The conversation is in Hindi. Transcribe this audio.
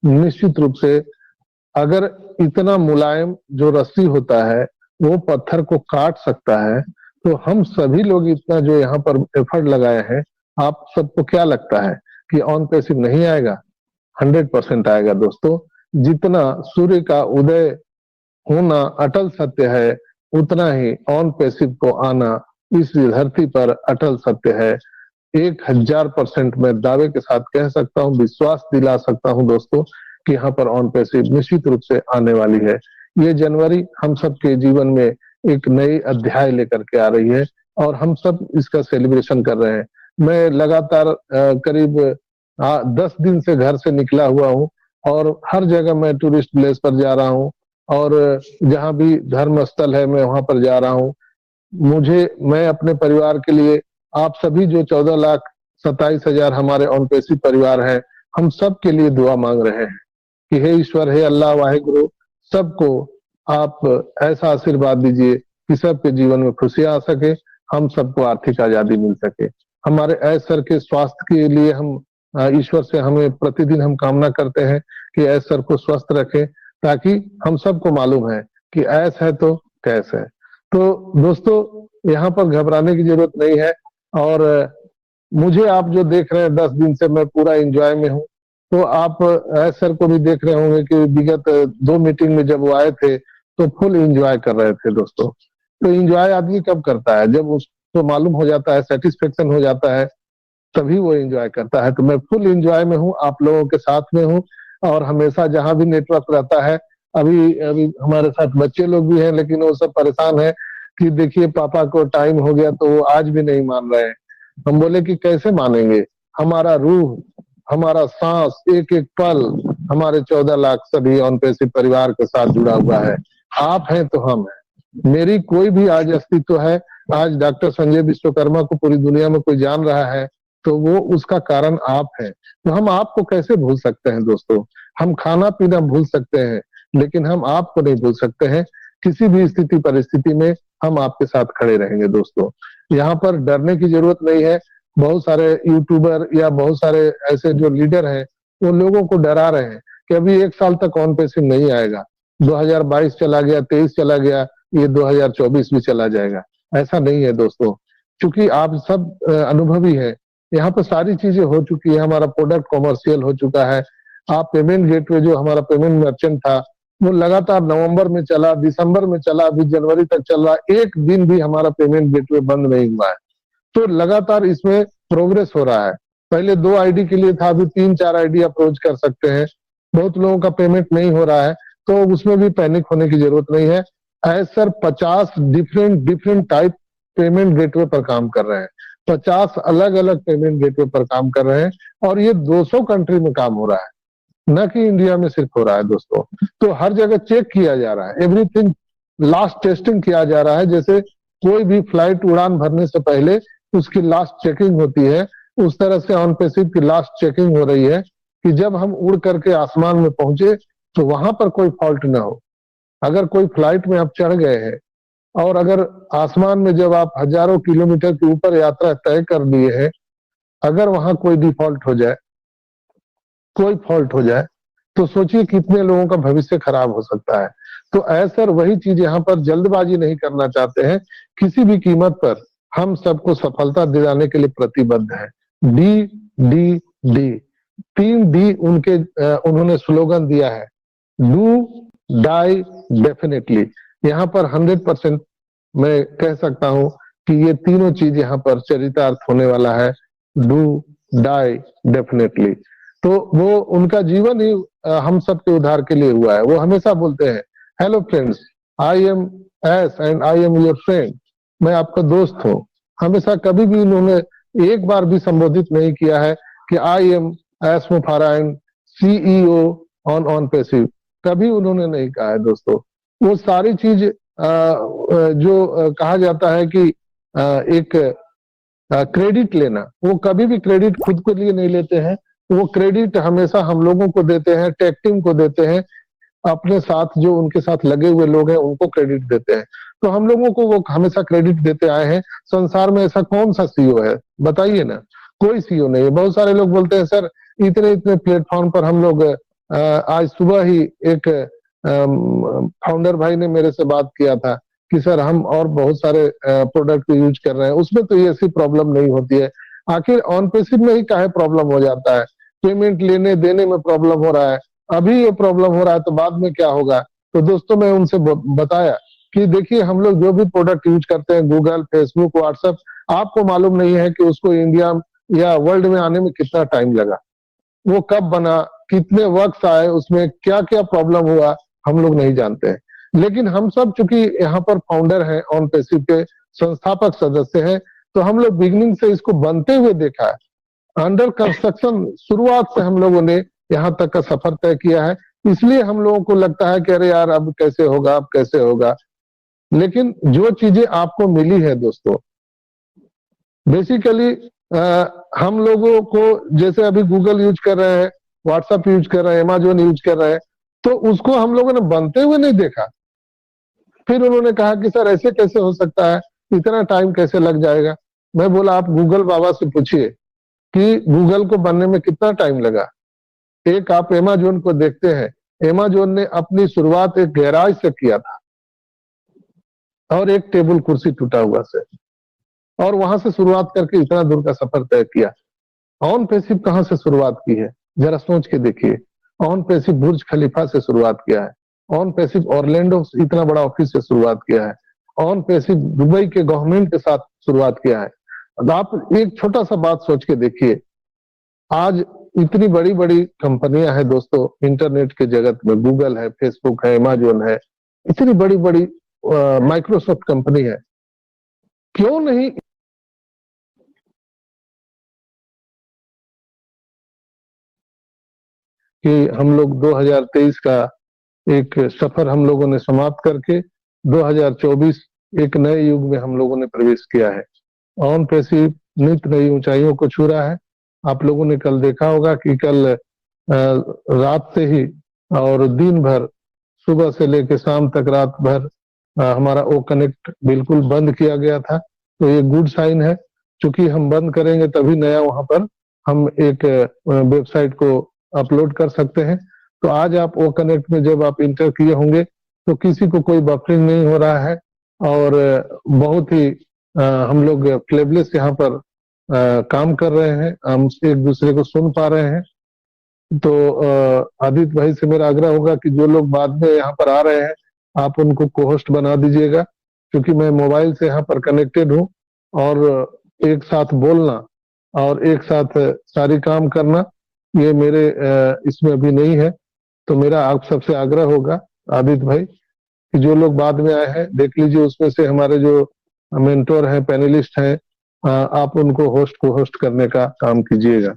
निश्चित रूप से अगर इतना मुलायम जो रस्सी होता है वो पत्थर को काट सकता है, तो हम सभी लोग इतना जो यहाँ पर एफर्ट लगाए हैं, आप सबको क्या लगता है कि ऑन पैसिव नहीं आएगा? 100% आएगा दोस्तों। जितना सूर्य का उदय होना अटल सत्य है, उतना ही ऑन पैसिव को आना इस धरती पर अटल सत्य है। 1000% मैं दावे के साथ कह सकता हूँ, विश्वास दिला सकता हूँ दोस्तों कि यहाँ पर ऑन पैसिव निश्चित रूप से आने वाली है। ये जनवरी हम सब के जीवन में एक नई अध्याय लेकर के आ रही है और हम सब इसका सेलिब्रेशन कर रहे हैं। मैं लगातार करीब 10 दिन से घर से निकला हुआ हूँ और हर जगह मैं टूरिस्ट प्लेस पर जा रहा हूँ और जहाँ भी धर्म स्थल है मैं वहां पर जा रहा हूँ। मैं अपने परिवार के लिए, आप सभी जो 14,27,000 हमारे ऑन पैसिव परिवार हैं, हम सब के लिए दुआ मांग रहे हैं कि हे ईश्वर, हे अल्लाह वाहिगुरु, सबको आप ऐसा आशीर्वाद दीजिए कि सबके जीवन में खुशियां आ सके, हम सबको आर्थिक आजादी मिल सके। हमारे ऐसर के स्वास्थ्य के लिए हम ईश्वर से हमें प्रतिदिन हम कामना करते हैं कि ऐसर को स्वस्थ रखें, ताकि हम सबको मालूम है कि ऐस है तो कैस है। तो दोस्तों यहाँ पर घबराने की जरूरत नहीं है और मुझे आप जो देख रहे हैं 10 दिन से मैं पूरा एंजॉय में हूँ, तो आप सर को भी देख रहे होंगे कि विगत 2 मीटिंग में जब वो आए थे तो फुल एंजॉय कर रहे थे दोस्तों। तो एंजॉय आदमी कब करता है? जब उसको मालूम हो जाता है, सेटिस्फेक्शन हो जाता है, तभी वो एंजॉय करता है। तो मैं फुल एंजॉय में हूँ, आप लोगों के साथ में हूँ और हमेशा जहां भी नेटवर्क रहता है, अभी अभी हमारे साथ बच्चे लोग भी हैं लेकिन वो सब परेशान है कि देखिए पापा को टाइम हो गया, तो वो आज भी नहीं मान रहे हैं। हम बोले कि कैसे मानेंगे, हमारा रूह, हमारा सांस, एक एक पल हमारे 14 लाख सभी ऑन पैसिव परिवार के साथ जुड़ा हुआ है। आप हैं तो हम हैं। मेरी कोई भी आज अस्तित्व है, आज डॉक्टर संजय विश्वकर्मा को पूरी दुनिया में कोई जान रहा है, तो वो उसका कारण आप हैं। तो हम आपको कैसे भूल सकते हैं दोस्तों? हम खाना पीना भूल सकते हैं लेकिन हम आपको नहीं भूल सकते हैं। किसी भी स्थिति परिस्थिति में हम आपके साथ खड़े रहेंगे दोस्तों। यहाँ पर डरने की जरूरत नहीं है। बहुत सारे यूट्यूबर या बहुत सारे ऐसे जो लीडर हैं वो लोगों को डरा रहे हैं कि अभी 1 साल तक ऑन पैसिव नहीं आएगा, 2022 चला गया, 23 चला गया, ये 2024 भी चला जाएगा। ऐसा नहीं है दोस्तों, क्योंकि आप सब अनुभवी हैं। यहाँ पर सारी चीजें हो चुकी है, हमारा प्रोडक्ट कॉमर्शियल हो चुका है। आप पेमेंट गेटवे जो हमारा पेमेंट मर्चेंट था वो लगातार नवंबर में चला, दिसंबर में चला, अभी जनवरी तक चल रहा, एक दिन भी हमारा पेमेंट गेटवे बंद नहीं हुआ है। तो लगातार इसमें प्रोग्रेस हो रहा है। पहले 2 आईडी के लिए था, अभी 3-4 आईडी अप्रोच कर सकते हैं। बहुत लोगों का पेमेंट नहीं हो रहा है, तो उसमें भी पैनिक होने की जरूरत नहीं है। ऐसा 50 डिफरेंट टाइप पेमेंट गेटवे पर काम कर रहे हैं, 50 अलग अलग पेमेंट गेटवे पर काम कर रहे हैं और ये 200 कंट्री में काम हो रहा है, न कि इंडिया में सिर्फ हो रहा है दोस्तों। तो हर जगह चेक किया जा रहा है, एवरीथिंग लास्ट टेस्टिंग किया जा रहा है। जैसे कोई भी फ्लाइट उड़ान भरने से पहले उसकी लास्ट चेकिंग होती है, उस तरह से ऑन पैसिव की लास्ट चेकिंग हो रही है कि जब हम उड़ करके आसमान में पहुंचे तो वहां पर कोई फॉल्ट ना हो। अगर कोई फ्लाइट में आप चढ़ गए हैं और अगर आसमान में जब आप हजारों किलोमीटर के ऊपर यात्रा तय कर लिए हैं, अगर वहां कोई डिफॉल्ट हो जाए, कोई फॉल्ट हो जाए, तो सोचिए कितने लोगों का भविष्य खराब हो सकता है। तो ऐसा वही चीज यहाँ पर जल्दबाजी नहीं करना चाहते हैं, किसी भी कीमत पर हम सबको सफलता दिलाने के लिए प्रतिबद्ध है। डी डी डी, 3 डी उन्होंने स्लोगन दिया है, डू डाई डेफिनेटली। यहाँ पर 100% मैं कह सकता हूँ कि ये तीनों चीज यहाँ पर चरितार्थ होने वाला है, डू डाई डेफिनेटली। तो वो उनका जीवन ही हम सबके उद्धार के लिए हुआ है। वो हमेशा बोलते हैं, hello friends, I am S and I am your friend, मैं आपका दोस्त हूँ। हमेशा कभी भी उन्होंने एक बार भी संबोधित नहीं किया है कि आई एम एस मुफारा एंड सीईओ ऑन पैसिव, कभी उन्होंने नहीं कहा है दोस्तों। वो सारी चीज जो कहा जाता है कि एक क्रेडिट लेना, वो कभी भी क्रेडिट खुद के लिए नहीं लेते हैं, वो क्रेडिट हमेशा हम लोगों को देते हैं, टेक टीम को देते हैं, अपने साथ जो उनके साथ लगे हुए लोग हैं उनको क्रेडिट देते हैं। तो हम लोगों को वो हमेशा क्रेडिट देते आए हैं। संसार में ऐसा कौन सा सीईओ है बताइए ना? कोई सीईओ नहीं है। बहुत सारे लोग बोलते हैं सर इतने इतने प्लेटफॉर्म पर हम लोग आज सुबह ही एक फाउंडर भाई ने मेरे से बात किया था कि सर हम और बहुत सारे प्रोडक्ट यूज कर रहे हैं, उसमें तो ये ऐसी प्रॉब्लम नहीं होती है। आखिर ऑन पेसिव में ही काहे प्रॉब्लम हो जाता है? पेमेंट लेने देने में प्रॉब्लम हो रहा है, अभी ये प्रॉब्लम हो रहा है तो बाद में क्या होगा? तो दोस्तों मैं उनसे बताया कि देखिए हम लोग जो भी प्रोडक्ट यूज करते हैं, गूगल, फेसबुक, व्हाट्सएप, आपको मालूम नहीं है कि उसको इंडिया या वर्ल्ड में आने में कितना टाइम लगा, वो कब बना, कितने वक्त आए, उसमें क्या क्या प्रॉब्लम हुआ, हम लोग नहीं जानते हैं। लेकिन हम सब चूंकि यहाँ पर फाउंडर हैं, ऑन पेसिव के संस्थापक सदस्य हैं, तो हम लोग बिगनिंग से इसको बनते हुए देखा है। अंडर कंस्ट्रक्शन शुरुआत से हम लोगों ने यहाँ तक का सफर तय किया है। इसलिए हम लोगों को लगता है कि अरे यार अब कैसे होगा, अब कैसे होगा। लेकिन जो चीजें आपको मिली है दोस्तों, बेसिकली हम लोगों को, जैसे अभी गूगल यूज कर रहे हैं, व्हाट्सएप यूज कर रहे हैं, अमेजोन यूज कर रहे हैं, तो उसको हम लोगों ने बनते हुए नहीं देखा। फिर उन्होंने कहा कि सर ऐसे कैसे हो सकता है, इतना टाइम कैसे लग जाएगा? मैं बोला आप गूगल बाबा से पूछिए कि गूगल को बनने में कितना टाइम लगा। एक आप अमेजोन को देखते हैं, अमेजोन ने अपनी शुरुआत एक गैराज से किया था और एक टेबल कुर्सी टूटा हुआ से, और वहां से शुरुआत करके इतना दूर का सफर तय किया। ऑन पेसिव कहां से शुरुआत की है, जरा सोच के देखिए। ऑन पेसिव बुर्ज खलीफा से शुरुआत किया है। ऑन पेसिव ऑरलैंडो इतना बड़ा ऑफिस से शुरुआत किया है। ऑन पेसिव दुबई के गवर्नमेंट के साथ शुरुआत किया है। अब आप एक छोटा सा बात सोच के देखिए, आज इतनी बड़ी बड़ी कंपनियां हैं दोस्तों इंटरनेट के जगत में, गूगल है, फेसबुक है, अमेजोन है, इतनी बड़ी बड़ी माइक्रोसॉफ्ट कंपनी है, क्यों नहीं कि हम लोग 2023 का एक सफर हम लोगों ने समाप्त करके 2024 एक नए युग में हम लोगों ने प्रवेश किया है। ऑन पेसिव नित नई ऊंचाइयों को छू रहा है। आप लोगों ने कल देखा होगा कि कल रात से ही और दिन भर, सुबह से लेकर शाम तक रात भर हमारा ओ कनेक्ट बिल्कुल बंद किया गया था। तो ये गुड साइन है, क्योंकि हम बंद करेंगे तभी नया वहां पर हम एक वेबसाइट को अपलोड कर सकते हैं। तो आज आप ओ कनेक्ट में जब आप इंटर किए होंगे तो किसी को कोई बफरिंग नहीं हो रहा है, और बहुत ही हम लोग फ्लेवलेस यहाँ पर काम कर रहे हैं, हम एक दूसरे को सुन पा रहे हैं। तो आदित्य भाई से मेरा आग्रह होगा कि जो लोग बाद में यहाँ पर आ रहे हैं, आप उनको को होस्ट बना दीजिएगा, क्योंकि मैं मोबाइल से यहाँ पर कनेक्टेड हूँ, और एक साथ बोलना और एक साथ सारी काम करना ये मेरे इसमें अभी नहीं है। तो मेरा आप सबसे आग्रह होगा आदित्य भाई कि जो लोग बाद में आए हैं देख लीजिए, उसमें से हमारे जो मेंटोर हैं, पैनलिस्ट हैं, आप उनको होस्ट को होस्ट करने का काम कीजिएगा।